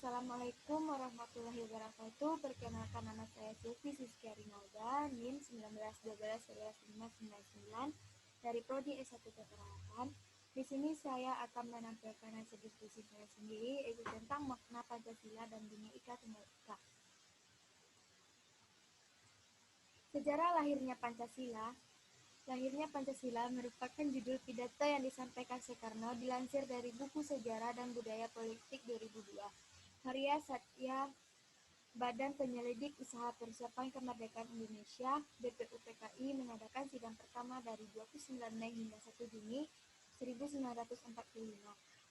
Assalamualaikum warahmatullahi wabarakatuh. Perkenalkan, nama saya Silvi Siskia Rinalda, NIM 1912115999 dari Prodi S1 Keperawatan. Di sini saya akan menampilkan hasil diskusi saya sendiri, yaitu tentang makna Pancasila dan Bhinneka Tunggal Ika. Sejarah lahirnya Pancasila. Lahirnya Pancasila merupakan judul pidato yang disampaikan Soekarno dilansir dari buku Sejarah dan Budaya Politik 2002. Karya Satya Badan Penyelidik Usaha Persiapan Kemerdekaan Indonesia (BPUPKI) mengadakan sidang pertama dari 29 Mei hingga 1 Juni 1945.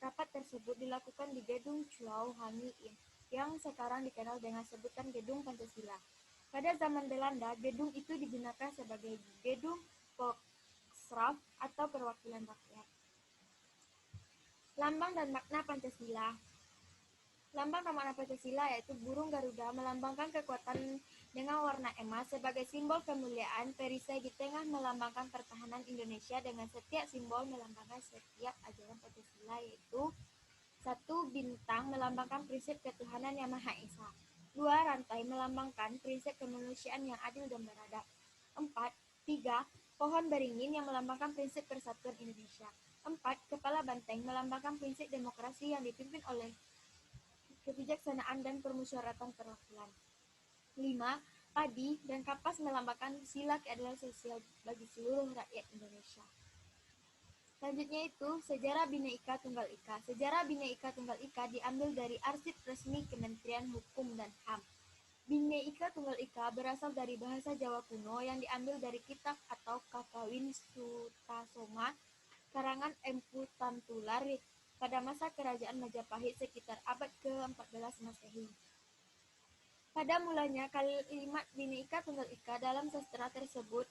Rapat tersebut dilakukan di Gedung Chuao Hani In, yang sekarang dikenal dengan sebutan Gedung Pancasila. Pada zaman Belanda, gedung itu digunakan sebagai Gedung Volksraad atau perwakilan rakyat. Lambang dan makna Pancasila. Lambang dan makna Pancasila yaitu burung Garuda melambangkan kekuatan dengan warna emas sebagai simbol kemuliaan. Perisai di tengah melambangkan pertahanan Indonesia dengan setiap simbol melambangkan setiap ajaran Pancasila, yaitu 1. Bintang melambangkan prinsip ketuhanan yang Maha Esa. 2. Rantai melambangkan prinsip kemanusiaan yang adil dan beradab. 3. Pohon beringin yang melambangkan prinsip persatuan Indonesia. 4. Kepala banteng melambangkan prinsip demokrasi yang dipimpin oleh kebijaksanaan dan permusyawaratan perwakilan. 5. Padi dan kapas melambangkan sila keadilan sosial bagi seluruh rakyat Indonesia. Selanjutnya itu sejarah Bhinneka Tunggal Ika. Sejarah Bhinneka Tunggal Ika diambil dari arsip resmi Kementerian Hukum dan HAM. Bhinneka Tunggal Ika berasal dari bahasa Jawa kuno yang diambil dari kitab atau Kakawin Sutasoma karangan Empu Tantular pada masa kerajaan Majapahit sekitar abad ke-14 Masehi. Pada mulanya kalimat Bhinneka Tunggal Ika dalam sastra tersebut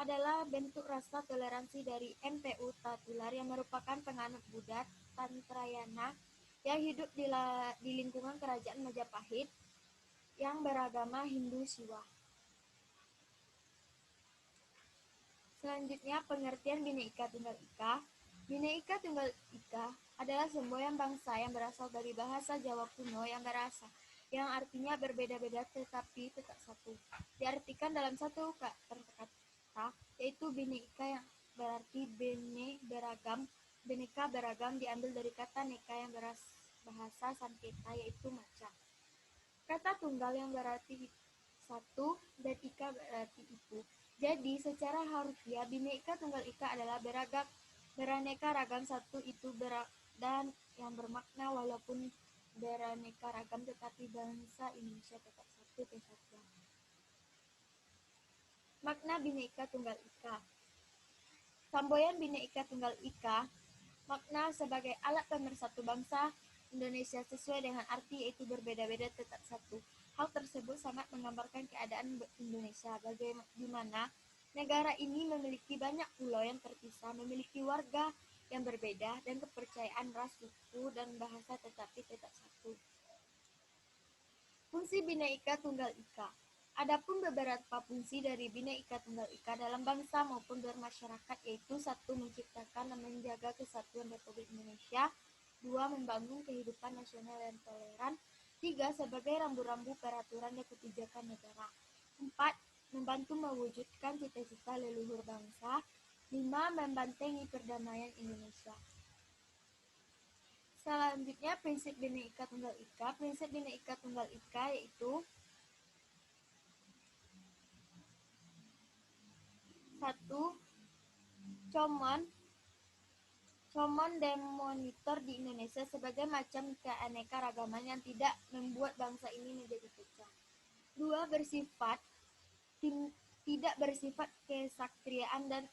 adalah bentuk rasa toleransi dari MPU Tatular yang merupakan penganut Buddha Tantrayana yang hidup di lingkungan kerajaan Majapahit yang beragama Hindu Siwa. Selanjutnya, pengertian Bhinneka Tunggal Ika. Bhinneka Tunggal Ika adalah semboyan bangsa yang berasal dari bahasa Jawa kuno yang artinya berbeda-beda tetapi tetap satu. Diartikan dalam satu kata, yaitu Bhinneka yang berarti bene beragam. Bhinneka beragam diambil dari kata neka yang bahasa Sanketa, yaitu maca. Kata tunggal yang berarti satu dan ika berarti itu. Jadi secara harfiah Bhinneka Tunggal Ika adalah beraneka ragam satu itu dan yang bermakna walaupun beraneka ragam tetapi bangsa Indonesia tetap satu kesatuan. Makna Bhinneka Tunggal Ika. Semboyan Bhinneka Tunggal Ika makna sebagai alat pemersatu bangsa Indonesia sesuai dengan arti yaitu berbeda-beda tetap satu. Hal tersebut sangat menggambarkan keadaan Indonesia di mana negara ini memiliki banyak pulau yang terpisah, memiliki warga yang berbeda dan kepercayaan ras, suku, dan bahasa tetapi tetap satu. Fungsi Bhinneka Tunggal Ika. Adapun beberapa fungsi dari Bhinneka Tunggal Ika dalam bangsa maupun bermasyarakat yaitu 1. Menciptakan dan menjaga kesatuan Republik Indonesia. 2. Membangun kehidupan nasional yang toleran. 3. Sebagai rambu-rambu peraturan dan kebijakan negara. 4. Membantu mewujudkan cita-cita leluhur bangsa. 5. Membantengi perdamaian Indonesia. Selanjutnya, prinsip Bhinneka Tunggal Ika. Prinsip Bhinneka Tunggal Ika yaitu 1. Common Denominator di Indonesia sebagai macam keanekaragaman yang tidak membuat bangsa ini menjadi pecah. 2. Tidak bersifat kesatriaan dan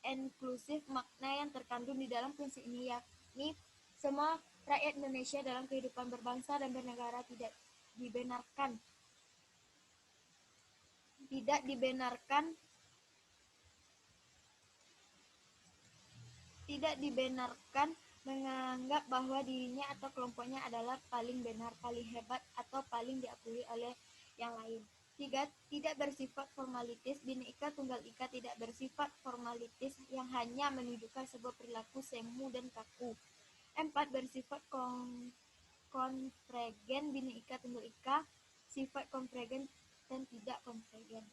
inklusif. Makna yang terkandung di dalam prinsip ini yakni semua rakyat Indonesia dalam kehidupan berbangsa dan bernegara tidak dibenarkan menganggap bahwa dirinya atau kelompoknya adalah paling benar, paling hebat, atau paling diakui oleh yang lain. 3. Tidak bersifat formalitis. Bhinneka Tunggal Ika tidak bersifat formalitis yang hanya menunjukkan sebuah perilaku semu dan kaku. 4. Bersifat konvergen bina ika tunggal ika, sifat konvergen dan tidak konvergen.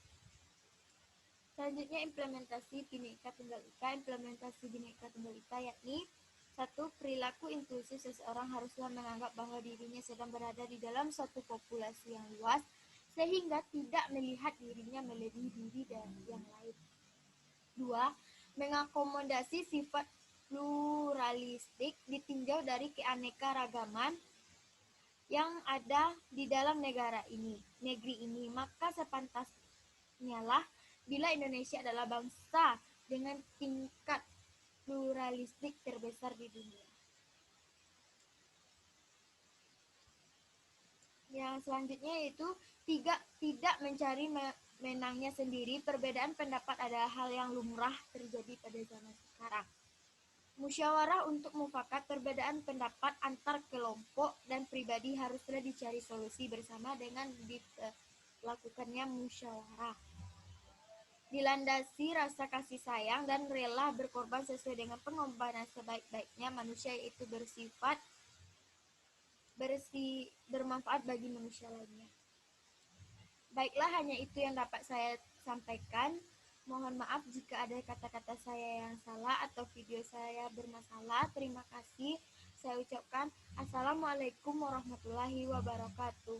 Selanjutnya implementasi Bhinneka Tunggal Ika. Implementasi Bhinneka Tunggal Ika yakni 1. Perilaku inklusif seseorang haruslah menganggap bahwa dirinya sedang berada di dalam suatu populasi yang luas sehingga tidak melihat dirinya melebihi diri dari yang lain. 2. Mengakomodasi sifat pluralistik ditinjau dari keanekaragaman yang ada di dalam negeri ini, maka sepantasnya lah bila Indonesia adalah bangsa dengan tingkat pluralistik terbesar di dunia. Yang selanjutnya yaitu 3. Tidak mencari menangnya sendiri. Perbedaan pendapat adalah hal yang lumrah terjadi pada zaman sekarang. Musyawarah untuk mufakat. Perbedaan pendapat antar kelompok dan pribadi haruslah dicari solusi bersama dengan dilakukannya musyawarah. Dilandasi rasa kasih sayang dan rela berkorban sesuai dengan pengorbanan sebaik-baiknya manusia, yaitu bermanfaat bagi manusia lainnya. Baiklah, hanya itu yang dapat saya sampaikan. Mohon maaf jika ada kata-kata saya yang salah atau video saya bermasalah. Terima kasih. Saya ucapkan Assalamualaikum warahmatullahi wabarakatuh.